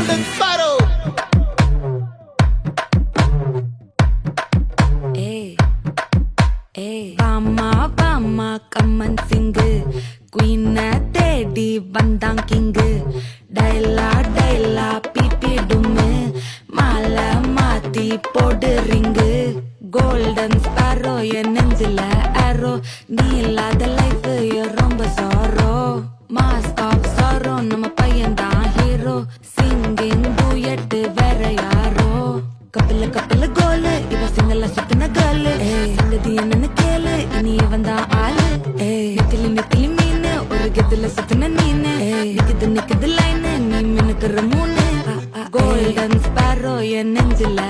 golden sparrow. வாமா வாமா கம்மன் சிங்கு குயின தேடி வந்தான் கிங்கு டைலா டைலா பிபி டும்மு மாலை மாத்தி போடு ரிங்கு கோல்டன் ஸ்பாரோ என் நெஞ்சில ஆரோ நீ இல்லாத லைஃப் ரொம்ப சாரோ மாஸ்க் ஆஃப் சாரோ நம்ம பையன் தான் ஹீரோ சிங்கிங் டூயட் வேற யாரோ கப்பில கப்பில கோலு இவ சிங்கல்ல சுத்தின கேர்ளு சங்கதி என்னன்னு கேளு இனி வந்தா ஆளு நெத்திலி நெத்திலி மீனு ஒரு கெத்துல சுத்தின நீனு நிக்குது நிக்குது லைனு நீ மினுக்குற மூணு கோல்டன் ஸ்பாரோ என் நெஞ்சில